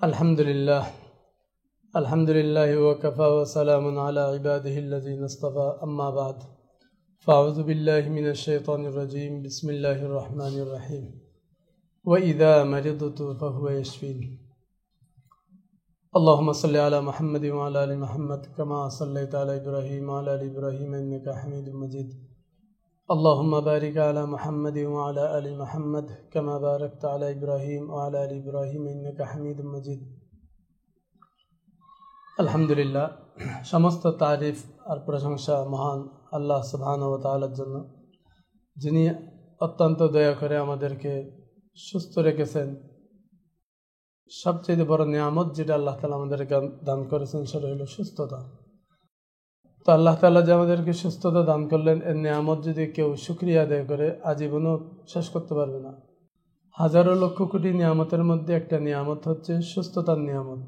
আলহামদুলিল্লাহ আলহামদুলিল্লাহ ওয়া কাফা ওয়া সালামুন আলা ইবাদিহিল্লাযীনা ইসতাফা আম্মা বা'দ ফাআউযু বিল্লাহি মিনাশ শাইতানির রাজীম বিসমিল্লাহির রহমানির রহিম ওয়া ইযা মারিদতু ফাহুয়া ইয়াশফিন আল্লাহুম্মা সাল্লি আলা মুহাম্মাদিন ওয়া আলা আলি মুহাম্মাদ কামা সাল্লাইতা আলা ইব্রাহিম ওয়া আলা আলি ইব্রাহিম ইন্নাকা হামিদুম মাজিদ اللهم بارك على محمد وعلى آل محمد كما باركت على إبراهيم وعلى آل إبراهيم إنك حميد مجيد আলহামদুলিল্লাহ সমস্ত তারিফ আর প্রশংসা মহান আল্লাহ সুবহানাহু ওয়া তাআলার জন্য, যিনি অত্যন্ত দয়া করে আমাদেরকে সুস্থ রেখেছেন। সবচেয়ে বড় নিয়ামত যেটা আল্লাহ তাআলা আমাদেরকে দান করেছেন সেটা হলো সুস্থতা। তো আল্লাহ তাআলা যে আমাদেরকে সুস্থতা দান করলেন, এর নিয়ামত যদি কেউ শুকরিয়া আদায় করে আজীবনও শেষ করতে পারবে না। হাজারো লক্ষ কোটি নিয়ামতের মধ্যে একটা নিয়ামত হচ্ছে সুস্থতার নিয়ামত।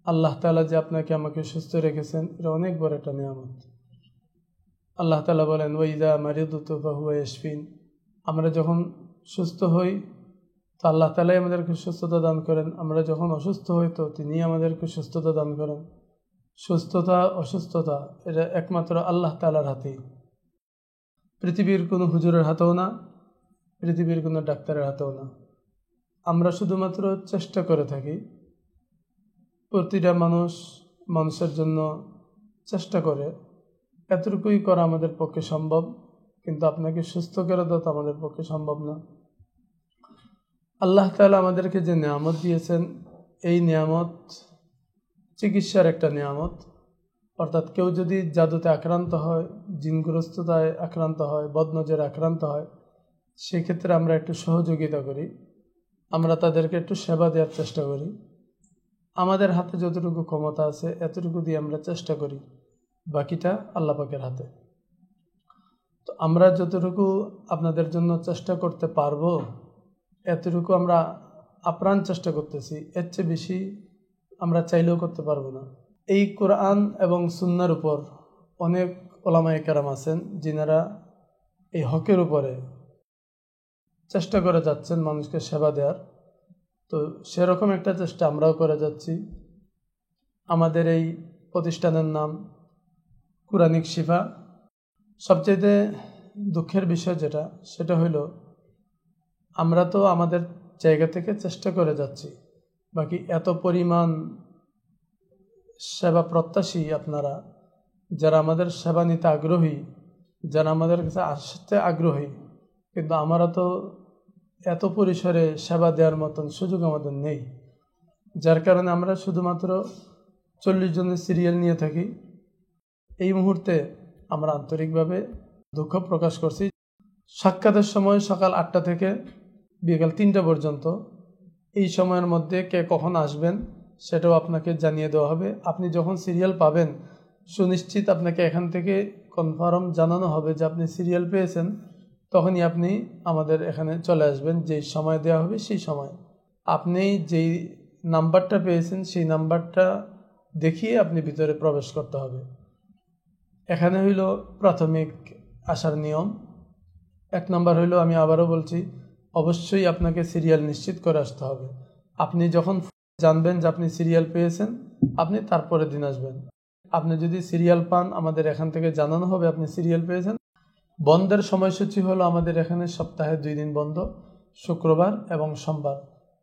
আল্লাহ তাআলা যে আপনাকে আমাকে সুস্থ রেখেছেন, এটা অনেক বড় একটা নিয়ামত। আল্লাহ তাআলা বলেন ওয়া ইযা মারিদতু ফাহুয়া ইয়াশফিন, আমরা যখন সুস্থ হই তো আল্লাহ তাআলাই আমাদেরকে সুস্থতা দান করেন, আমরা যখন অসুস্থ হই তো তিনি আমাদেরকে সুস্থতা দান করেন। সুস্থতা অসুস্থতা এটা একমাত্র আল্লাহ তাআলার হাতেই, পৃথিবীর কোনো হুজুরের হাতেও না, পৃথিবীর কোনো ডাক্তারের হাতেও না। আমরা শুধুমাত্র চেষ্টা করে থাকি। প্রতিটা মানুষের জন্য চেষ্টা করে, এতটুকুই করা আমাদের পক্ষে সম্ভব, কিন্তু আপনাকে সুস্থ করে দেওয়া তো আমাদের পক্ষে সম্ভব না। আল্লাহ তাআলা আমাদেরকে যে নিয়ামত দিয়েছেন, এই নিয়ামত চিকিৎসার একটা নিয়ামত। অর্থাৎ কেউ যদি জাদুতে আক্রান্ত হয়, জিনগ্রস্ততায় আক্রান্ত হয়, বদনজরে আক্রান্ত হয়, সেক্ষেত্রে আমরা একটু সহযোগিতা করি, আমরা তাদেরকে একটু সেবা দেওয়ার চেষ্টা করি। আমাদের হাতে যতটুকু ক্ষমতা আছে এতটুকু দিয়ে আমরা চেষ্টা করি, বাকিটা আল্লাহ পাকের হাতে। তো আমরা যতটুকু আপনাদের জন্য চেষ্টা করতে পারবো এতটুকু আমরা আপ্রাণ চেষ্টা করতেছি, এর চেয়ে বেশি আমরা চাইলেও করতে পারবো না। এই কোরআন এবং সুন্নাহর উপর অনেক ওলামায়ে কেরাম আছেন যিনারা এই হকের উপরে চেষ্টা করে যাচ্ছেন মানুষকে সেবা দেওয়ার। তো সেরকম একটা চেষ্টা আমরাও করে যাচ্ছি। আমাদের এই প্রতিষ্ঠানের নাম কুরআনিক শিফা। সবচেয়ে দুঃখের বিষয় সেটা হলো আমরা তো আমাদের জায়গা থেকে চেষ্টা করে যাচ্ছি, বাকি এত পরিমাণ সেবা প্রত্যাশী আপনারা যারা আমাদের সেবা নিতে আগ্রহী, যারা আমাদের কাছে আসতে আগ্রহী, কিন্তু আমরা তো এত পরিসরে সেবা দেওয়ার মতন সুযোগ আমাদের নেই, যার কারণে আমরা শুধুমাত্র 40 জনের সিরিয়াল নিয়ে থাকি। এই মুহূর্তে আমরা আন্তরিকভাবে দুঃখ প্রকাশ করছি। সাক্ষাতের সময় সকাল 8টা থেকে বিকাল 3টা পর্যন্ত, এই সময়ের মধ্যে কে কখন আসবেন সেটাও আপনাকে জানিয়ে দেওয়া হবে। আপনি যখন সিরিয়াল পাবেন সুনিশ্চিত আপনাকে এখান থেকে কনফার্ম জানানো হবে যে আপনি সিরিয়াল পেয়েছেন, তখনই আপনি আমাদের এখানে চলে আসবেন। যেই সময় দেওয়া হবে সেই সময় আপনি যেই নাম্বারটা পেয়েছেন সেই নাম্বারটা দেখিয়ে আপনি ভিতরে প্রবেশ করতে হবে। এখানে হইল প্রাথমিক আসার নিয়ম। 1 নম্বর হইল, আমি আবারও বলছি, অবশ্যই আপনাকে সিরিয়াল নিশ্চিত করে আসতে হবে। আপনি যখন জানবেন যে আপনি সিরিয়াল পেয়েছেন, আপনি তারপরের দিন আসবেন। আপনি যদি সিরিয়াল পান, আমাদের এখান থেকে জানানো হবে আপনি সিরিয়াল পেয়েছেন। বন্ধের সময়সূচি হলো আমাদের এখানে সপ্তাহে 2 দিন বন্ধ, শুক্রবার এবং সোমবার।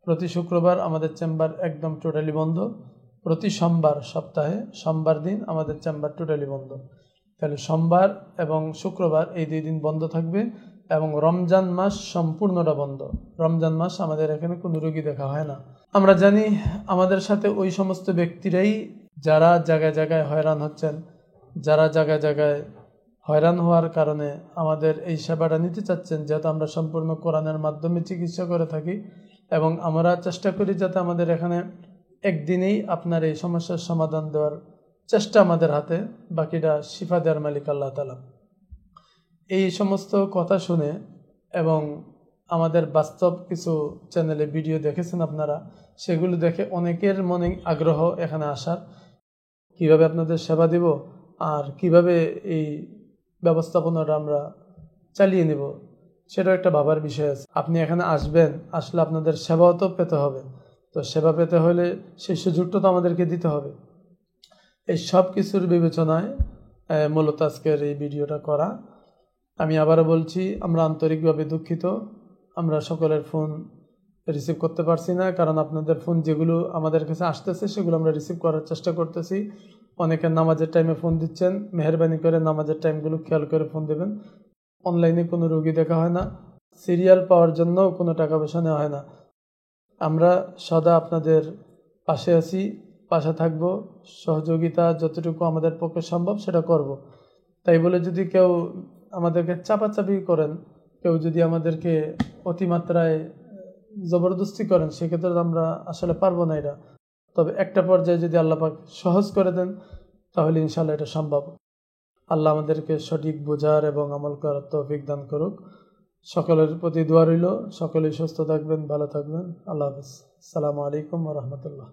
প্রতি শুক্রবার আমাদের চেম্বার একদম টোটালি বন্ধ, প্রতি সোমবার সপ্তাহে সোমবার দিন আমাদের চেম্বার টোটালি বন্ধ। তাহলে সোমবার এবং শুক্রবার এই 2 দিন বন্ধ থাকবে, এবং রমজান মাস সম্পূর্ণটা বন্ধ। রমজান মাস আমাদের এখানে কোনো রোগী দেখা হয় না। আমরা জানি আমাদের সাথে ওই সমস্ত ব্যক্তিরাই যারা জায়গায় জায়গায় হয়রান হচ্ছেন, যারা জায়গায় জায়গায় হয়রান হওয়ার কারণে আমাদের এই সেবাটা নিতে চাচ্ছেন। যেহেতু আমরা সম্পূর্ণ কোরআনের মাধ্যমে চিকিৎসা করে থাকি, এবং আমরা চেষ্টা করি যাতে আমাদের এখানে একদিনেই আপনার এই সমস্যার সমাধান দেওয়ার চেষ্টা আমাদের হাতে, বাকিটা শিফা দেওয়ার মালিক আল্লাহ তাআলা। এই সমস্ত কথা শুনে এবং আমাদের বাস্তব কিছু চ্যানেলে ভিডিও দেখেছেন আপনারা, সেগুলো দেখে অনেকের মনে আগ্রহ এখানে আসার, কিভাবে আপনাদের সেবা দিব আর কিভাবে এই ব্যবস্থাপনাটা আমরা চালিয়ে নেব, সেটাও একটা ভাবার বিষয় আছে। আপনি এখানে আসবেন, আসলে আপনাদের সেবাও তো পেতে হবে। তো তো সেবা পেতে হলে সেই সুযোগটা তো আমাদেরকে দিতে হবে। এই সব কিছুর বিবেচনায় মূলত আজকের এই ভিডিওটা করা। আমি আবারও বলছি, আমরা আন্তরিকভাবে দুঃখিত, আমরা সকলের ফোন রিসিভ করতে পারছি না, কারণ আপনাদের ফোন যেগুলো আমাদের কাছে আসতেছে সেগুলো আমরা রিসিভ করার চেষ্টা করতেছি। অনেকে নামাজের টাইমে ফোন দিচ্ছেন, মেহরবানি করে নামাজের টাইমগুলো খেয়াল করে ফোন দেবেন। অনলাইনে কোনো রোগী দেখা হয় না, সিরিয়াল পাওয়ার জন্য কোনো টাকা পয়সা নেওয়া হয় না। আমরা সদা আপনাদের পাশে আছি, পাশে থাকব, সহযোগিতা যতটুকু আমাদের পক্ষে সম্ভব সেটা করব। তাই বলে যদি কেউ আমাদেরকে চাপাচাপি করেন, কেউ যদি আমাদেরকে অতিমাত্রায় জবরদস্তি করেন, সেক্ষেত্রে আমরা আসলে পারবো না এটা। তবে একটা পর্যায়ে যদি আল্লাহ পাক সহজ করে দেন তাহলে ইনশাআল্লাহ এটা সম্ভব। আল্লাহ আমাদেরকে সঠিক বোঝার এবং আমল করার তৌফিক দান করুক। সকলের প্রতি দোয়া রইল, সকলেই সুস্থ থাকবেন, ভালো থাকবেন। আল্লাহ হাফেজ। আসসালামু আলাইকুম ওয়া রাহমাতুল্লাহ।